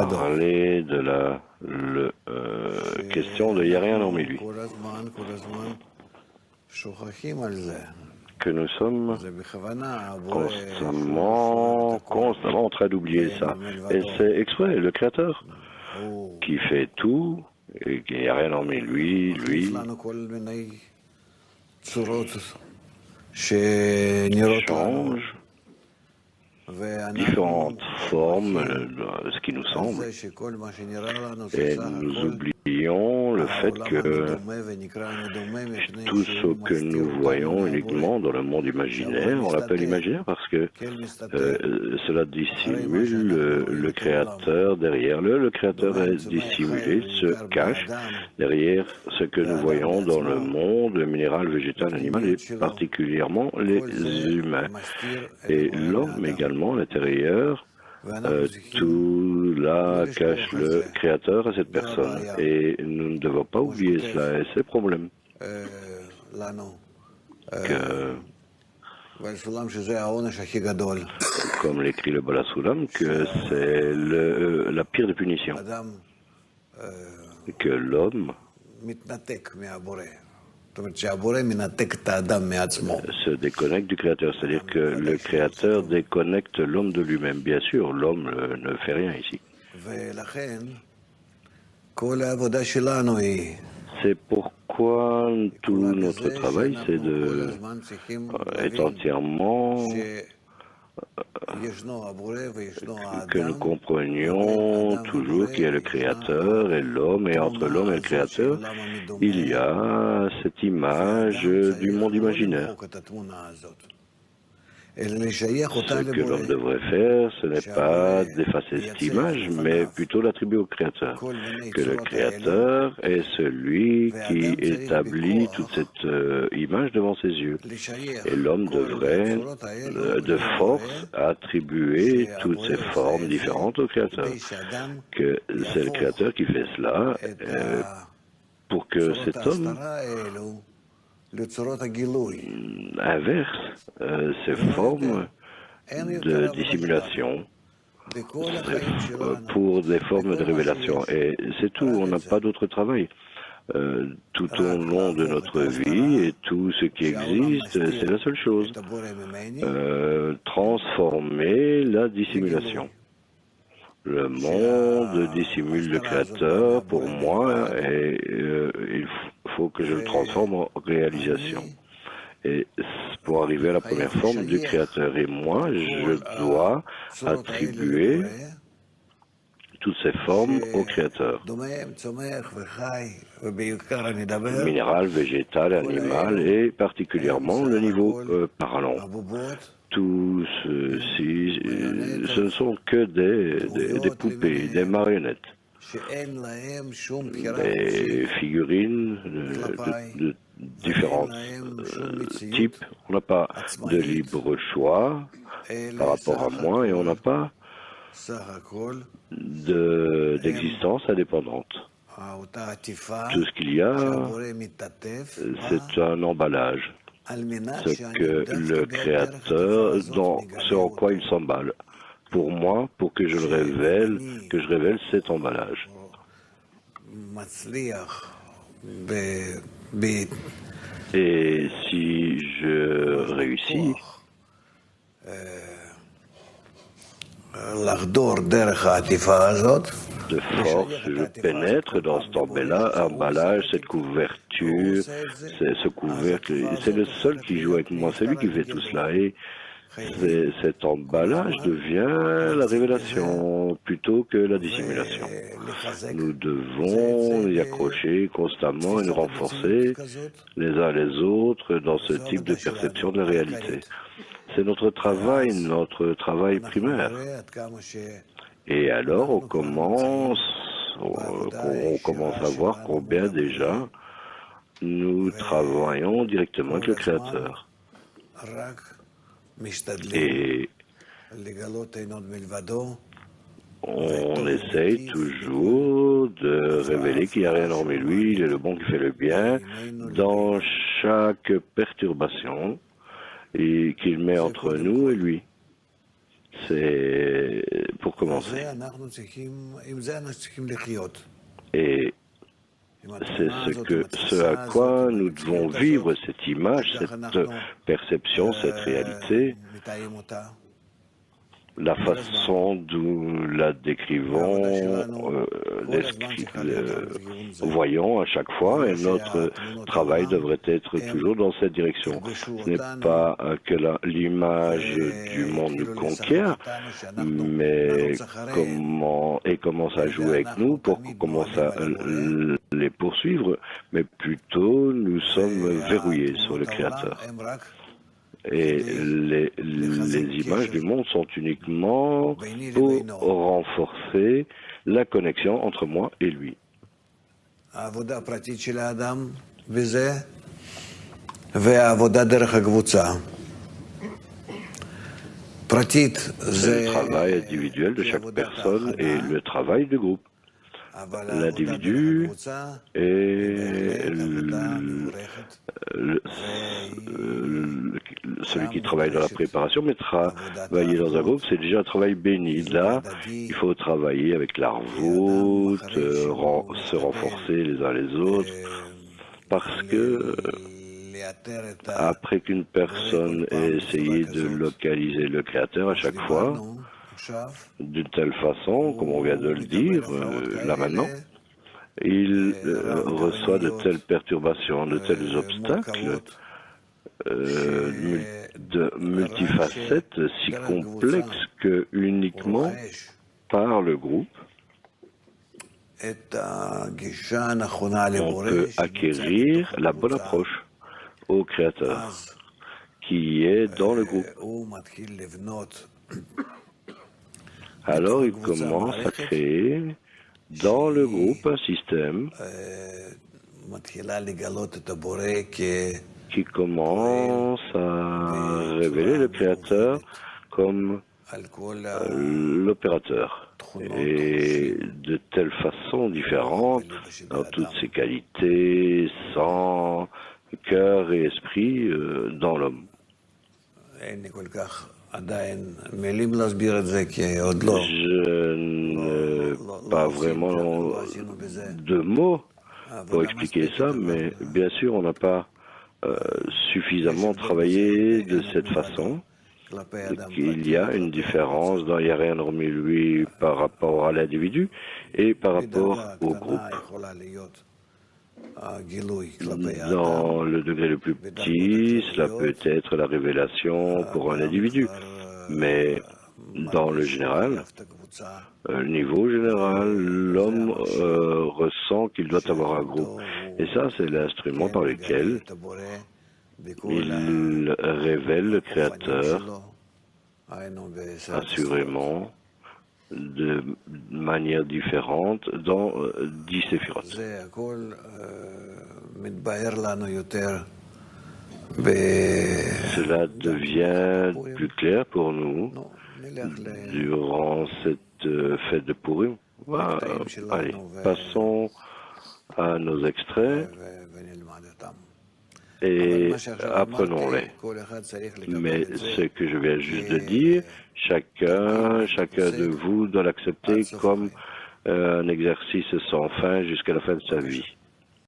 Parler de la question de il n'y a rien hormis lui. Que nous sommes constamment en train d'oublier ça. Et c'est exprès, le Créateur, qui fait tout, et qu'il n'y a rien hormis lui, change différentes formes de ce qui nous semble. Et nous oublions le fait que tout ce que nous voyons uniquement dans le monde imaginaire, on l'appelle imaginaire parce que cela dissimule le Créateur derrière. Le Créateur est dissimulé, se cache derrière ce que nous voyons dans le monde minéral, végétal, animal et particulièrement les humains. Et l'homme également à l'intérieur, tout là cache le Créateur à cette personne. Et nous ne devons pas oublier cela et ces problèmes. Comme l'écrit le Balasulam, que c'est la pire des punitions. Que l'homme se déconnecte du Créateur, c'est-à-dire que le Créateur déconnecte l'homme de lui-même. Bien sûr, l'homme ne fait rien ici. C'est pourquoi tout notre travail, est entièrement que nous comprenions toujours qu'il y a le Créateur et l'homme, et entre l'homme et le Créateur, il y a cette image du monde imaginaire. Ce que l'homme devrait faire, ce n'est pas d'effacer cette image, mais plutôt l'attribuer au Créateur. Que le Créateur est celui qui établit toute cette image devant ses yeux. Et l'homme devrait, de force, attribuer toutes ces formes différentes au Créateur. Que c'est le Créateur qui fait cela pour que cet homme inverse ces formes de dissimulation pour des formes de révélation. Et c'est tout, on n'a pas d'autre travail. Tout au long de notre vie et tout ce qui existe, c'est la seule chose. Transformer la dissimulation. Le monde dissimule le Créateur pour moi et il faut que je le transforme en réalisation. Et pour arriver à la première forme du Créateur. Et moi, je dois attribuer toutes ces formes au Créateur. Minéral, végétal, animal et particulièrement le niveau parlant. Tout ceci, ce ne sont que des poupées, des marionnettes, des figurines de différents types. On n'a pas de libre choix par rapport à moi et on n'a pas d'existence indépendante. Tout ce qu'il y a, c'est un emballage. Ce que le Créateur, ce en quoi il s'emballe. Pour moi, pour que je le révèle, que je révèle cet emballage. Et si je réussis de force, je pénètre dans cet emballage, cette couverture, ce couvercle, c'est le seul qui joue avec moi, c'est lui qui fait tout cela. Et cet emballage devient la révélation plutôt que la dissimulation. Nous devons y accrocher constamment et nous renforcer les uns les autres dans ce type de perception de la réalité. C'est notre travail primaire. Et alors on commence à voir combien déjà nous travaillons directement avec le Créateur. Et on essaye toujours de révéler qu'il n'y a rien hormis lui, il est le bon qui fait le bien, dans chaque perturbation et qu'il met entre nous et lui. C'est pour commencer. Et c'est ce à quoi nous devons vivre, cette image, cette perception, cette réalité, la façon dont nous la décrivons, voyons à chaque fois, et notre travail devrait être toujours dans cette direction. Ce n'est pas que l'image du monde nous conquiert, mais comment ça joue avec nous pour qu'on commence à les poursuivre, mais plutôt nous sommes verrouillés sur le Créateur. Et les images du monde sont uniquement pour renforcer la connexion entre moi et lui. C'est le travail individuel de chaque personne et le travail de groupe. L'individu est celui qui travaille dans la préparation, mais travailler dans un groupe, c'est déjà un travail béni. Là, il faut travailler avec l'arvoute, se renforcer les uns les autres, parce que après qu'une personne ait essayé de localiser le Créateur à chaque fois, d'une telle façon, comme on vient de le dire, là maintenant, il reçoit de telles perturbations, de tels obstacles, de multifacettes si complexes que uniquement par le groupe, on peut acquérir la bonne approche au Créateur qui est dans le groupe. Alors il commence à créer dans le groupe un système qui commence à révéler le Créateur comme l'opérateur, et de telle façon différente, dans toutes ses qualités, sang, cœur et esprit dans l'homme. Je n'ai pas vraiment de mots pour expliquer ça, mais bien sûr, on n'a pas suffisamment travaillé de cette façon. Il y a une différence dans il n'y a rien hormis lui par rapport à l'individu et par rapport au groupe. Dans le degré le plus petit, cela peut être la révélation pour un individu, mais dans le général, niveau général, l'homme ressent qu'il doit avoir un groupe. Et ça, c'est l'instrument par lequel il révèle le Créateur, assurément, de manière différente dans 10 séphirotes. Cela devient plus clair pour nous durant cette fête de Purim. Allez, passons à nos extraits et apprenons-les. Mais ce que je viens juste de dire, chacun de vous doit l'accepter comme un exercice sans fin jusqu'à la fin de sa vie.